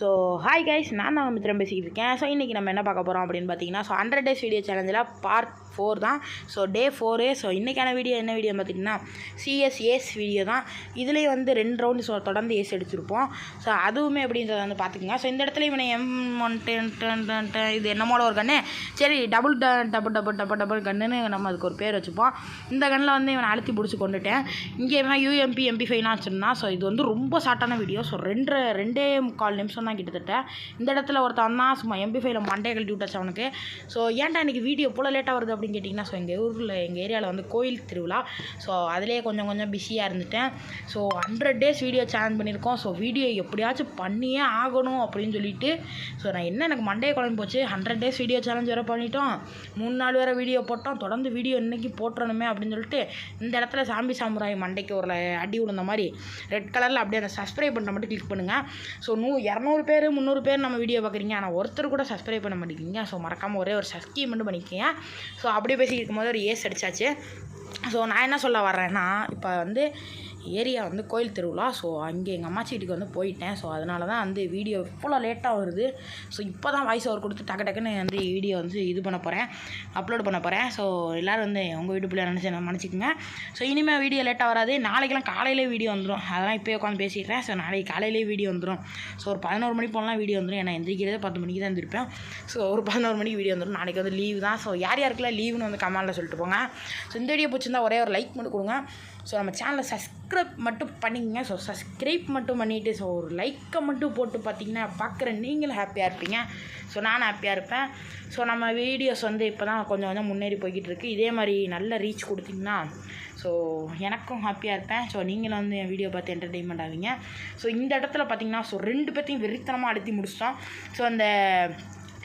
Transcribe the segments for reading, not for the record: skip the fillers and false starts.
So hi guys, நான் தான் மித்திரம் பேசிக்கிட்டு இருக்கேன். ஸோ இன்றைக்கி நம்ம என்ன பார்க்க போகிறோம் அப்படின்னு பார்த்தீங்கன்னா, ஸோ 100 days வீடியோ சேலஞ்சில் பார்ட் 4 தான். So day 4. ஸோ இன்றைக்கான வீடியோ என்ன வீடியோ பார்த்தீங்கன்னா, சிஎஸ்ஏஸ் வீடியோ தான். இதுலேயே வந்து 2 ரவுண்டு ஸோ தொடர்ந்து ஏஸ் அடிச்சிருப்போம். ஸோ அதுவுமே அப்படின்றத வந்து பார்த்துக்குங்க. ஸோ இந்த இடத்துல இவனை M1 இது என்னமோட ஒரு கன்று, சரி டபுள் கன்னுன்னு நம்ம அதுக்கு ஒரு பேர் வச்சுப்போம். இந்த கன்னில் வந்து இவனை அழுத்தி பிடிச்சி கொண்டுட்டேன். இங்கே இவன் UMP MP5 வச்சுருந்தான். ஸோ இது வந்து ரொம்ப ஷார்ட்டான வீடியோ. ஸோ 2.25 நிமிஷம் தான் கிட்டத்தட்ட. இந்த இடத்துல ஒருத்தன் தான் சும்மா MP5 மண்டையை கழட்டி விட்டாச்சு அவனுக்கு. ஸோ ஏன்டா இன்றைக்கி வீடியோ போல லேட்டாக வருது அப்படின்னு கேட்டிங்கன்னா, ஸோ எங்கள் ஏரியாவில் வந்து கோயில் திருவிழா. ஸோ அதிலே கொஞ்சம் பிஸியாக இருந்துட்டேன். ஸோ 100 days வீடியோ சேலஞ்ச் பண்ணியிருக்கோம். ஸோ வீடியோ எப்படியாச்சும் பண்ணியே ஆகணும் அப்படின்னு சொல்லிட்டு, ஸோ நான் எனக்கு மண்டையை குழம்பு போச்சு. 100 days வீடியோ சேலஞ்ச் வேறு பண்ணிட்டோம், 3 நாள் வேறு வீடியோ போட்டோம், தொடர்ந்து வீடியோ இன்றைக்கி போட்டுறணுமே அப்படின்னு சொல்லிட்டு இந்த இடத்துல சாம்பி சாமுராய் மண்டைக்கு ஒரு அடி விழுந்த மாதிரி ரெட் கலரில் அப்படியே அந்த சப்ஸ்கிரைப் பண்ணுற மட்டும் கிளிக் பண்ணுங்கள். ஸோ 200 பேர் 300 பேர் நம்ம வீடியோ பார்க்குறீங்க, ஆனால் ஒருத்தர் கூட சப்ஸ்கிரைப் பண்ண மாட்டேங்கிறீங்க. ஸோ மறக்காமல் ஒரே ஒரு சப்ஸ்கிரைப் மட்டும் பண்ணிக்கோங்க. ஸோ அப்படியே பேசிக்கிட்டு இருக்கும்போது ஒரு ஏஸ் அடித்தாச்சு. ஸோ நான் என்ன சொல்ல வரேன்னா, இப்போ வந்து ஏரியா வந்து கோயில் திருவிழா. ஸோ அங்கே எங்கள் அம்மாச்சி வீட்டுக்கு வந்து போயிட்டேன். ஸோ அதனால தான் வந்து வீடியோ இவ்வளோ லேட்டாக வருது. ஸோ இப்போ தான் வாய்ஸ் ஓவர் கொடுத்து டக்குன்னு வந்து வீடியோ வந்து இது பண்ண போகிறேன், அப்லோட் பண்ண போகிறேன். ஸோ எல்லோரும் வந்து உங்கள் வீட்டு பிள்ளை நினச்சிக்கோங்க. ஸோ இனிமேல் வீடியோ லேட்டாக வராது. நாளைக்கெல்லாம் காலையிலே வீடியோ வந்துடும். அதெல்லாம் இப்போயே உட்காந்து பேசிக்கிறேன். ஸோ நாளைக்கு காலையிலே வீடியோ வந்துடும். ஸோ ஒரு 11 மணி போலாம் வீடியோ வந்துடும். ஏன்னா எந்திரிக்கிறதே 10 மணிக்கு தான் இருந்திருப்பேன். ஸோ ஒரு 11 மணிக்கு வீடியோ வந்துடும். நாளைக்கு வந்து லீவு தான். ஸோ யாருக்கெல்லாம் லீவுன்னு வந்து கமெண்டில் சொல்லிட்டு போங்க. ஸோ இந்த வீடியோ பிடிச்சிருந்தா ஒரே ஒரு லைக் மட்டும் கொடுங்க. ஸோ நம்ம சேனலை சப்ஸ்கிரைப் மட்டும் பண்ணிக்கங்க. ஸோ சப்ஸ்கிரைப் மட்டும் பண்ணிவிட்டு ஸோ ஒரு லைக்கை மட்டும் போட்டு பார்த்தீங்கன்னா பார்க்குற நீங்களும் ஹாப்பியாக இருப்பீங்க. ஸோ நானும் ஹாப்பியாக இருப்பேன். ஸோ நம்ம வீடியோஸ் வந்து இப்போ தான் கொஞ்சம் முன்னேறி போய்கிட்டு இருக்குது. இதே மாதிரி நல்ல ரீச் கொடுத்திங்கன்னா ஸோ எனக்கும் ஹாப்பியாக இருப்பேன். ஸோ நீங்களும் வந்து என் வீடியோ பார்த்து என்டர்டெயின்மெண்ட் ஆவீங்க. ஸோ இந்த இடத்துல பார்த்திங்கன்னா ஸோ 2 பேர்த்தையும் வெறித்தனமாக அழுத்தி முடிச்சிட்டோம். ஸோ அந்த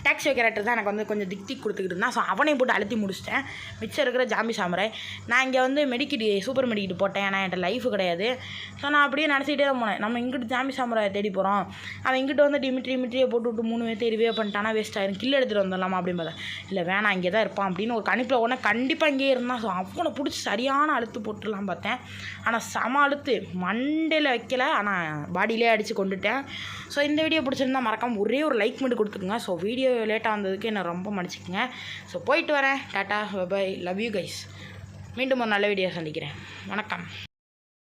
டாக்ஸி கேரக்டர் தான் எனக்கு வந்து கொஞ்சம் திக் கொடுத்துக்கிட்டு இருந்தான். ஸோ அவனையும் போட்டு அழுத்தி முடிச்சிட்டேன். மிச்சம் இருக்கிற ஜாம்பி சாமுராய் நான் இங்கே வந்து சூப்பர் மெடிக்கிட்டு போட்டேன். ஏன்னா என்கிட்ட லைஃபு கிடையாது. ஸோ நான் அப்படியே நினச்சிக்கிட்டே தான் போனேன். நம்ம இங்கிட்டு ஜாம்பி சாமுராயை தேடி போகிறோம், அவன் இங்கிட்ட வந்து டிமிட்ரியை போட்டு விட்டு 3 பேர்த்து ரிவே பண்ணிட்டானா வேஸ்ட் ஆயிரும், கில் எடுத்துகிட்டு வந்துடலாமா அப்படின்னு பார்த்தேன். இல்லை வேணாம், இங்கே தான் இருப்பான் அப்படின்னு ஒரு கணிப்பில் உடனே கண்டிப்பாக இங்கேயே இருந்தான். ஸோ அவனை பிடிச்சி சரியான அழுத்து போட்டுடலாம் பார்த்தேன். ஆனால் சம அழுத்து மண்டையில் வைக்கலை, ஆனால் பாடியிலே அடித்து கொண்டுட்டேன். ஸோ இந்த வீடியோ பிடிச்சிருந்தா மறக்காமல் ஒரே ஒரு லைக் மட்டும் கொடுத்துக்குங்க. ஸோ வீடியோ லேட்டாக வந்ததுக்கு என்னை ரொம்ப மன்னிச்சிக்கங்க. ஸோ போயிட்டு வரேன். Tata bye, love you guys. மீண்டும் ஒரு நல்ல வீடியோ சந்திக்கிறேன். வணக்கம்.